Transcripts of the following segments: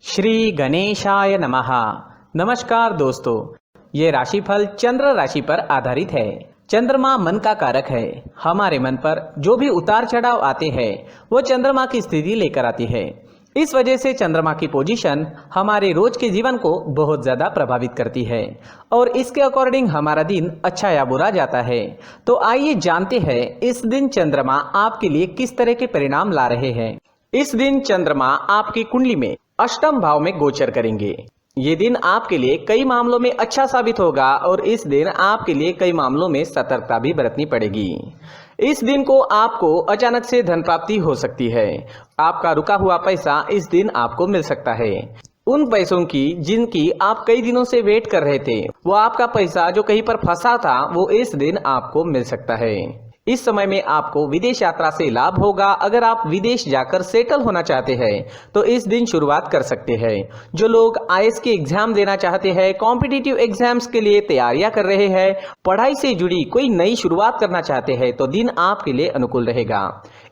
श्री गणेशाय नमः। नमस्कार दोस्तों, ये राशिफल चंद्र राशि पर आधारित है। चंद्रमा मन का कारक है। हमारे मन पर जो भी उतार चढ़ाव आते हैं वो चंद्रमा की स्थिति लेकर आती है। इस वजह से चंद्रमा की पोजीशन हमारे रोज के जीवन को बहुत ज्यादा प्रभावित करती है और इसके अकॉर्डिंग हमारा दिन अच्छा या बुरा जाता है। तो आइए जानते हैं इस दिन चंद्रमा आपके लिए किस तरह के परिणाम ला रहे हैं। इस दिन चंद्रमा आपकी कुंडली में अष्टम भाव में गोचर करेंगे। ये दिन आपके लिए कई मामलों में अच्छा साबित होगा और इस दिन आपके लिए कई मामलों में सतर्कता भी बरतनी पड़ेगी। इस दिन को आपको अचानक से धन प्राप्ति हो सकती है। आपका रुका हुआ पैसा इस दिन आपको मिल सकता है। उन पैसों की जिनकी आप कई दिनों से वेट कर रहे थे, वो आपका पैसा जो कहीं पर फंसा था वो इस दिन आपको मिल सकता है। इस समय में आपको विदेश यात्रा से लाभ होगा। अगर आप विदेश जाकर सेटल होना चाहते हैं तो इस दिन शुरुआत कर सकते हैं। जो लोग आईएएस के एग्जाम देना चाहते हैं, कॉम्पिटिटिव एग्जाम्स के लिए तैयारियां कर रहे हैं, पढ़ाई से जुड़ी कोई नई शुरुआत करना चाहते हैं तो दिन आपके लिए अनुकूल रहेगा।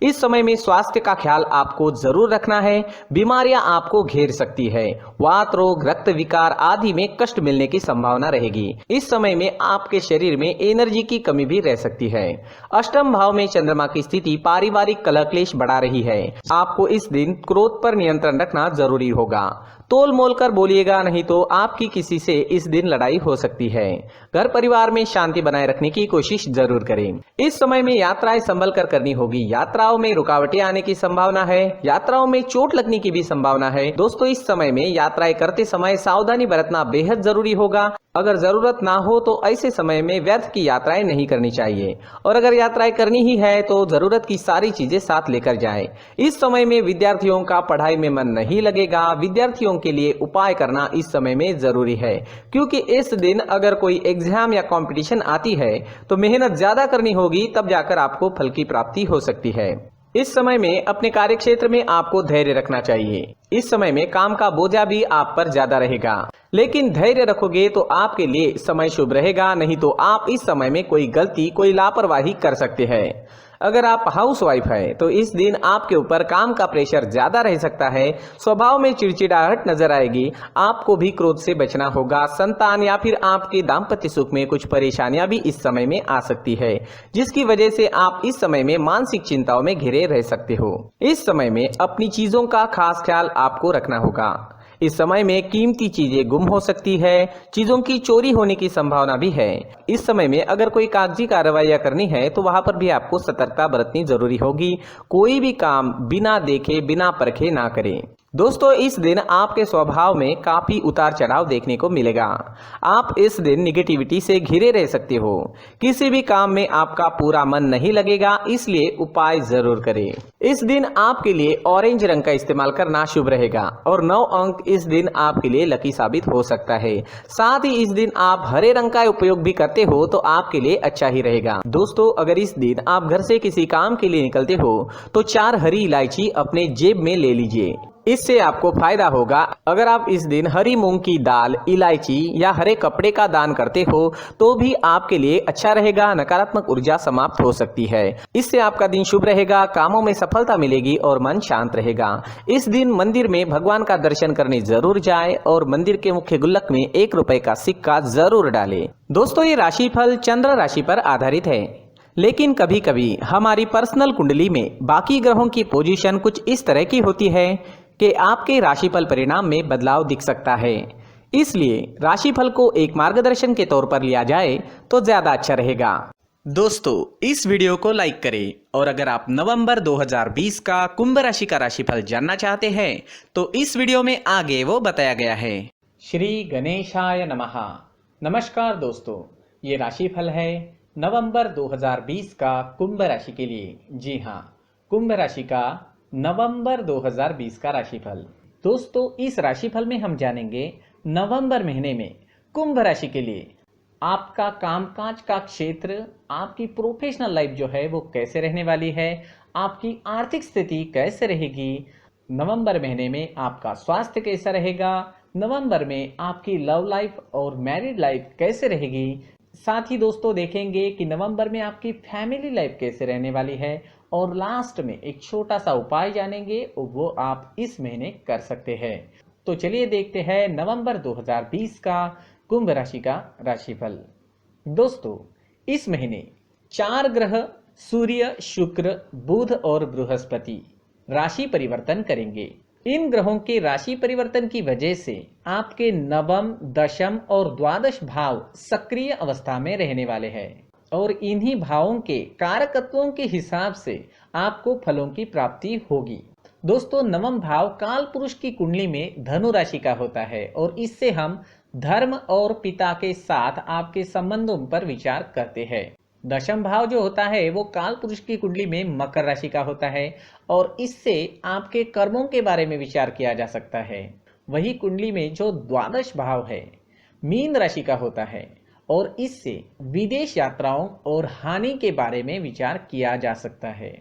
इस समय में स्वास्थ्य का ख्याल आपको जरूर रखना है। बीमारियां आपको घेर सकती है। वात रोग, रक्त विकार आदि में कष्ट मिलने की संभावना रहेगी। इस समय में आपके शरीर में एनर्जी की कमी भी रह सकती है। अष्टम भाव में चंद्रमा की स्थिति पारिवारिक कलह क्लेश बढ़ा रही है। आपको इस दिन क्रोध पर नियंत्रण रखना जरूरी होगा। तोल मोल कर बोलिएगा, नहीं तो आपकी किसी से इस दिन लड़ाई हो सकती है। घर परिवार में शांति बनाए रखने की कोशिश जरूर करें। इस समय में यात्राएं संभल कर करनी होगी। यात्राओं में रुकावटें आने की संभावना है। यात्राओं में चोट लगने की भी संभावना है। दोस्तों, इस समय में यात्राएं करते समय सावधानी बरतना बेहद जरूरी होगा। अगर जरूरत ना हो तो ऐसे समय में व्यर्थ की यात्राएं नहीं करनी चाहिए और अगर यात्राएं करनी ही है तो जरूरत की सारी चीजें साथ लेकर जाएं। इस समय में विद्यार्थियों का पढ़ाई में मन नहीं लगेगा। विद्यार्थियों के लिए उपाय करना इस समय में जरूरी है, क्योंकि इस दिन अगर कोई एग्जाम या कंपटीशन आती है तो मेहनत ज्यादा करनी होगी, तब जाकर आपको फल की प्राप्ति हो सकती है। इस समय में अपने कार्य क्षेत्र में आपको धैर्य रखना चाहिए। इस समय में काम का बोझा भी आप पर ज्यादा रहेगा, लेकिन धैर्य रखोगे तो आपके लिए समय शुभ रहेगा। नहीं तो आप इस समय में कोई गलती, कोई लापरवाही कर सकते हैं। अगर आप हाउसवाइफ है तो इस दिन आपके ऊपर काम का प्रेशर ज्यादा रह सकता है। स्वभाव में चिड़चिड़ाहट नजर आएगी। आपको भी क्रोध से बचना होगा। संतान या फिर आपके दाम्पत्य सुख में कुछ परेशानियां भी इस समय में आ सकती है, जिसकी वजह से आप इस समय में मानसिक चिंताओं में घिरे रह सकते हो। इस समय में अपनी चीजों का खास ख्याल आपको रखना होगा। इस समय में कीमती चीजें गुम हो सकती है। चीजों की चोरी होने की संभावना भी है। इस समय में अगर कोई कागजी कार्रवाइयां करनी है तो वहां पर भी आपको सतर्कता बरतनी जरूरी होगी। कोई भी काम बिना देखे, बिना परखे ना करें। दोस्तों, इस दिन आपके स्वभाव में काफी उतार चढ़ाव देखने को मिलेगा। आप इस दिन निगेटिविटी से घिरे रह सकते हो। किसी भी काम में आपका पूरा मन नहीं लगेगा, इसलिए उपाय जरूर करें। इस दिन आपके लिए ऑरेंज रंग का इस्तेमाल करना शुभ रहेगा और 9 अंक इस दिन आपके लिए लकी साबित हो सकता है। साथ ही इस दिन आप हरे रंग का उपयोग भी करते हो तो आपके लिए अच्छा ही रहेगा। दोस्तों, अगर इस दिन आप घर से किसी काम के लिए निकलते हो तो 4 हरी इलायची अपने जेब में ले लीजिए। इससे आपको फायदा होगा। अगर आप इस दिन हरी मूंग की दाल, इलायची या हरे कपड़े का दान करते हो तो भी आपके लिए अच्छा रहेगा। नकारात्मक ऊर्जा समाप्त हो सकती है। इससे आपका दिन शुभ रहेगा, कामों में सफलता मिलेगी और मन शांत रहेगा। इस दिन मंदिर में भगवान का दर्शन करने जरूर जाए और मंदिर के मुख्य गुल्लक में 1 रुपए का सिक्का जरूर डालें। दोस्तों, ये राशिफल चंद्र राशि पर आधारित है, लेकिन कभी कभी हमारी पर्सनल कुंडली में बाकी ग्रहों की पोजीशन कुछ इस तरह की होती है कि आपके राशिफल परिणाम में बदलाव दिख सकता है। इसलिए राशिफल को एक मार्गदर्शन के तौर पर लिया जाए तो ज्यादा अच्छा रहेगा। दोस्तों, इस वीडियो को लाइक करें और अगर आप नवंबर 2020 का कुंभ राशि का राशिफल जानना चाहते हैं तो इस वीडियो में आगे वो बताया गया है। श्री गणेशाय नमः। नमस्कार दोस्तों, ये राशिफल है नवंबर 2020 का कुंभ राशि के लिए। जी हाँ, कुंभ राशि का नवंबर 2020 का राशिफल। दोस्तों, इस राशिफल में हम जानेंगे नवंबर महीने में कुंभ राशि के लिए आपका कामकाज का क्षेत्र, आपकी प्रोफेशनल लाइफ जो है वो कैसे रहने वाली है, आपकी आर्थिक स्थिति कैसे रहेगी, नवंबर महीने में आपका स्वास्थ्य कैसा रहेगा, नवंबर में आपकी लव लाइफ और मैरिड लाइफ कैसे रहेगी। साथ ही दोस्तों देखेंगे कि नवंबर में आपकी फैमिली लाइफ कैसे रहने वाली है और लास्ट में एक छोटा सा उपाय जानेंगे, वो आप इस महीने कर सकते हैं। तो चलिए देखते हैं नवंबर 2020 का कुंभ राशि का राशिफल। दोस्तों, इस महीने 4 ग्रह सूर्य, शुक्र, बुध और बृहस्पति राशि परिवर्तन करेंगे। इन ग्रहों के राशि परिवर्तन की वजह से आपके नवम, दशम और द्वादश भाव सक्रिय अवस्था में रहने वाले हैं और इन्हीं भावों के कारकत्वों के हिसाब से आपको फलों की प्राप्ति होगी। दोस्तों, नवम भाव काल पुरुष की कुंडली में धनु राशि का होता है और इससे हम धर्म और पिता के साथ आपके संबंधों पर विचार करते हैं। दशम भाव जो होता है वो काल पुरुष की कुंडली में मकर राशि का होता है और इससे आपके कर्मों के बारे में विचार किया जा सकता है। वही कुंडली में जो द्वादश भाव है मीन राशि का होता है और इससे विदेश यात्राओं और हानि के बारे में विचार किया जा सकता है।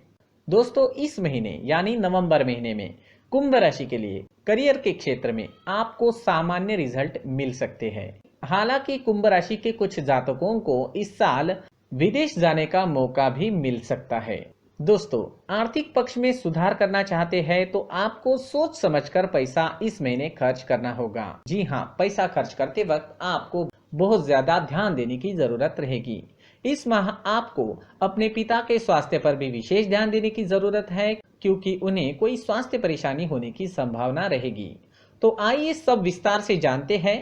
दोस्तों, इस महीने यानी नवंबर महीने में कुंभ राशि के लिए करियर के क्षेत्र में आपको सामान्य रिजल्ट मिल सकते हैं। हालांकि कुंभ राशि के कुछ जातकों को इस साल विदेश जाने का मौका भी मिल सकता है। दोस्तों, आर्थिक पक्ष में सुधार करना चाहते हैं तो आपको सोच समझकर पैसा इस महीने खर्च करना होगा। जी हाँ, पैसा खर्च करते वक्त आपको बहुत ज्यादा ध्यान देने की जरूरत रहेगी। इस माह आपको अपने पिता के स्वास्थ्य पर भी विशेष ध्यान देने की जरूरत है क्योंकि उन्हें कोई स्वास्थ्य परेशानी होने की संभावना रहेगी। तो आइए सब विस्तार से जानते हैं।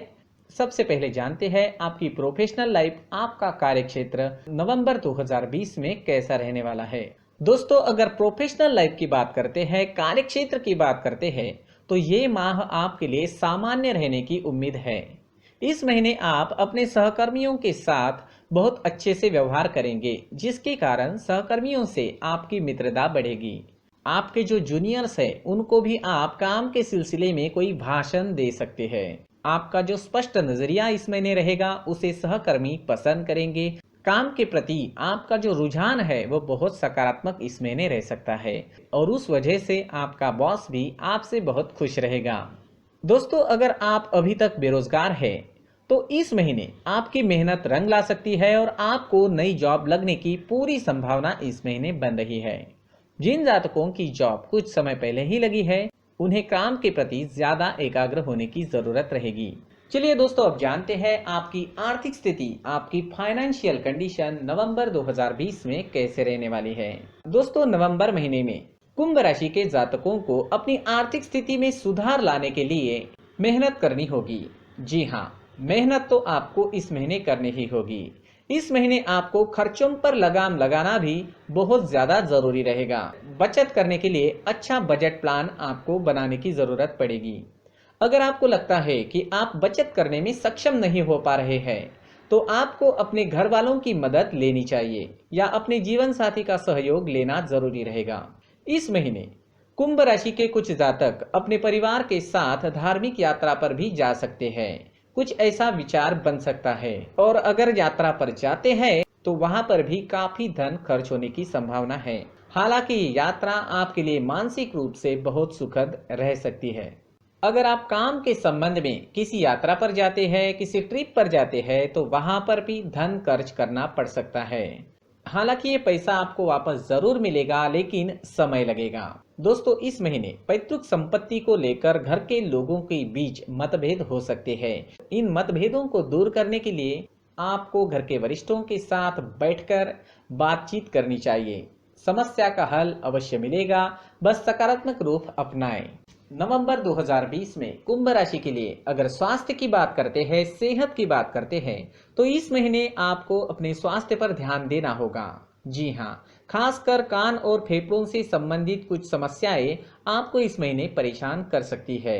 सबसे पहले जानते हैं आपकी प्रोफेशनल लाइफ, आपका कार्यक्षेत्र नवंबर 2020 में कैसा रहने वाला है। दोस्तों, अगर प्रोफेशनल लाइफ की बात करते हैं, कार्यक्षेत्र की बात करते हैं, तो ये माह आपके लिए सामान्य रहने की उम्मीद है। इस महीने आप अपने सहकर्मियों के साथ बहुत अच्छे से व्यवहार करेंगे, जिसके कारण सहकर्मियों से आपकी मित्रता बढ़ेगी। आपके जो जूनियर्स हैं उनको भी आप काम के सिलसिले में कोई भाषण दे सकते हैं। आपका जो स्पष्ट नजरिया इस महीने रहेगा उसे सहकर्मी पसंद करेंगे। काम के प्रति आपका जो रुझान है वो बहुत सकारात्मक इस महीने रह सकता है और उस वजह से आपका बॉस भी आपसे बहुत खुश रहेगा। दोस्तों, अगर आप अभी तक बेरोजगार हैं तो इस महीने आपकी मेहनत रंग ला सकती है और आपको नई जॉब लगने की पूरी संभावना इस महीने बन रही है। जिन जातकों की जॉब कुछ समय पहले ही लगी है उन्हें काम के प्रति ज्यादा एकाग्र होने की जरूरत रहेगी। चलिए दोस्तों, अब जानते हैं आपकी आर्थिक स्थिति, आपकी फाइनेंशियल कंडीशन नवंबर 2020 में कैसे रहने वाली है। दोस्तों, नवंबर महीने में कुंभ राशि के जातकों को अपनी आर्थिक स्थिति में सुधार लाने के लिए मेहनत करनी होगी। जी हाँ, मेहनत तो आपको इस महीने करनी ही होगी। इस महीने आपको खर्चों पर लगाम लगाना भी बहुत ज्यादा जरूरी रहेगा। बचत करने के लिए अच्छा बजट प्लान आपको बनाने की जरूरत पड़ेगी। अगर आपको लगता है कि आप बचत करने में सक्षम नहीं हो पा रहे हैं तो आपको अपने घर वालों की मदद लेनी चाहिए या अपने जीवन साथी का सहयोग लेना जरूरी रहेगा। इस महीने कुंभ राशि के कुछ जातक अपने परिवार के साथ धार्मिक यात्रा पर भी जा सकते हैं। कुछ ऐसा विचार बन सकता है और अगर यात्रा पर जाते हैं तो वहां पर भी काफी धन खर्च होने की संभावना है। हालांकि यात्रा आपके लिए मानसिक रूप से बहुत सुखद रह सकती है। अगर आप काम के संबंध में किसी यात्रा पर जाते हैं, किसी ट्रिप पर जाते हैं तो वहां पर भी धन खर्च करना पड़ सकता है। हालांकि ये पैसा आपको वापस जरूर मिलेगा लेकिन समय लगेगा। दोस्तों, इस महीने पैतृक संपत्ति को लेकर घर के लोगों के बीच मतभेद हो सकते हैं। इन मतभेदों को दूर करने के लिए आपको घर के वरिष्ठों के साथ बैठकर बातचीत करनी चाहिए। समस्या का हल अवश्य मिलेगा, बस सकारात्मक रूप अपनाएं। नवंबर 2020 में कुंभ राशि के लिए अगर स्वास्थ्य की बात करते हैं, सेहत की बात करते हैं तो इस महीने आपको अपने स्वास्थ्य पर ध्यान देना होगा। जी हाँ, खासकर कान और फेफड़ों से संबंधित कुछ समस्याएं आपको इस महीने परेशान कर सकती है।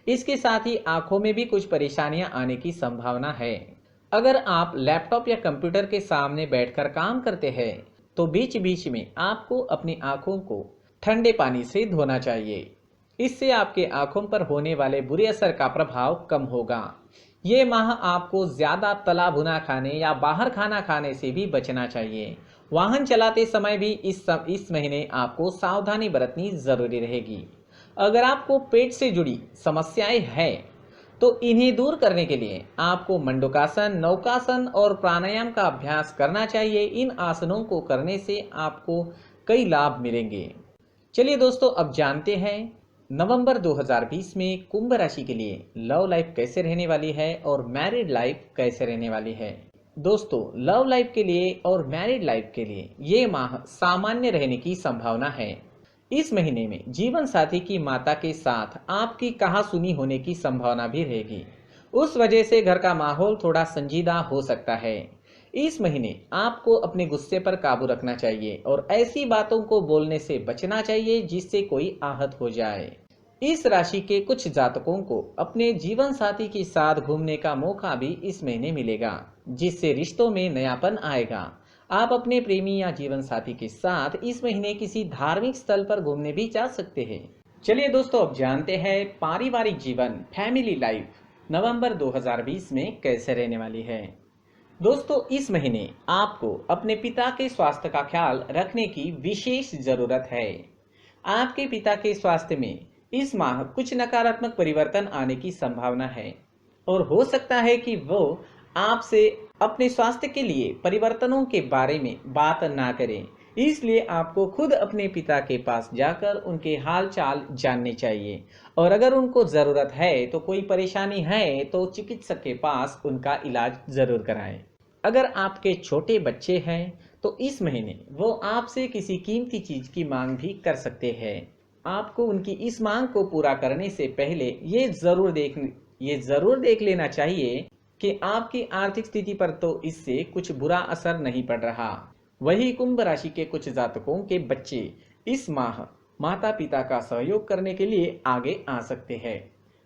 इसके साथ ही आंखों में भी कुछ परेशानियां आने की संभावना है। अगर आप लैपटॉप या कंप्यूटर के सामने बैठकर काम करते हैं तो बीच बीच में आपको अपनी आंखों को ठंडे पानी से धोना चाहिए। इससे आपके आंखों पर होने वाले बुरे असर का प्रभाव कम होगा। ये माह आपको ज्यादा तला भुना खाने या बाहर खाना खाने से भी बचना चाहिए। वाहन चलाते समय भी इस महीने आपको सावधानी बरतनी जरूरी रहेगी। अगर आपको पेट से जुड़ी समस्याएं हैं तो इन्हें दूर करने के लिए आपको मंडूकासन, नौकासन और प्राणायाम का अभ्यास करना चाहिए। इन आसनों को करने से आपको कई लाभ मिलेंगे। चलिए दोस्तों, अब जानते हैं नवंबर 2020 में कुंभ राशि के लिए लव लाइफ कैसे रहने वाली है और मैरिड लाइफ कैसे रहने वाली है। दोस्तों, लव लाइफ के लिए और मैरिड लाइफ के लिए ये माह सामान्य रहने की संभावना है। इस महीने में जीवन साथी की माता के साथ आपकी कहासुनी होने की संभावना भी रहेगी। उस वजह से घर का माहौल थोड़ा संजीदा हो सकता है। इस महीने आपको अपने गुस्से पर काबू रखना चाहिए और ऐसी बातों को बोलने से बचना चाहिए जिससे कोई आहत हो जाए। इस राशि के कुछ जातकों को अपने जीवन साथी के साथ घूमने का मौका भी इस महीने मिलेगा, जिससे रिश्तों में नयापन आएगा। आप अपने प्रेमी या जीवन साथी के साथ इस महीने किसी धार्मिक स्थल पर घूमने भी जा सकते हैं। चलिए दोस्तों, अब जानते हैं पारिवारिक जीवन, फैमिली लाइफ नवंबर 2020 में कैसे रहने वाली है। दोस्तों, इस महीने आपको अपने पिता के स्वास्थ्य का ख्याल रखने की विशेष जरूरत है। आपके पिता के स्वास्थ्य में इस माह कुछ नकारात्मक परिवर्तन आने की संभावना है और हो सकता है कि वो आपसे अपने स्वास्थ्य के लिए परिवर्तनों के बारे में बात ना करें। इसलिए आपको खुद अपने पिता के पास जाकर उनके हाल चाल जानने चाहिए और अगर उनको ज़रूरत है तो कोई परेशानी है तो चिकित्सक के पास उनका इलाज ज़रूर कराएं। अगर आपके छोटे बच्चे हैं तो इस महीने वो आपसे किसी कीमती चीज़ की मांग भी कर सकते हैं। आपको उनकी इस मांग को पूरा करने से पहले ये ज़रूर देख लेना चाहिए कि आपकी आर्थिक स्थिति पर तो इससे कुछ बुरा असर नहीं पड़ रहा। वही कुंभ राशि के कुछ जातकों के बच्चे इस माह माता पिता का सहयोग करने के लिए आगे आ सकते हैं।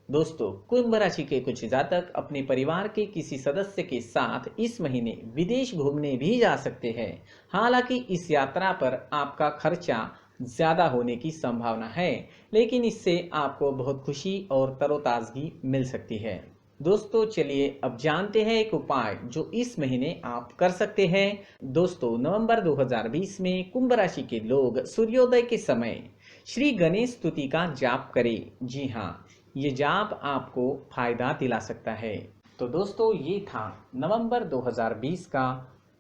दोस्तों, कुंभ राशि के कुछ जातक अपने परिवार के किसी सदस्य के साथ इस महीने विदेश घूमने भी जा सकते हैं। हालांकि इस यात्रा पर आपका खर्चा ज़्यादा होने की संभावना है, लेकिन इससे आपको बहुत खुशी और तरोताज़गी मिल सकती है। दोस्तों, चलिए अब जानते हैं एक उपाय जो इस महीने आप कर सकते हैं। दोस्तों, नवंबर 2020 में कुंभ राशि के लोग सूर्योदय के समय श्री गणेश स्तुति का जाप करें। जी हाँ, ये जाप आपको फायदा दिला सकता है। तो दोस्तों, ये था नवंबर 2020 का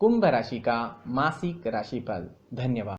कुंभ राशि का मासिक राशिफल। धन्यवाद।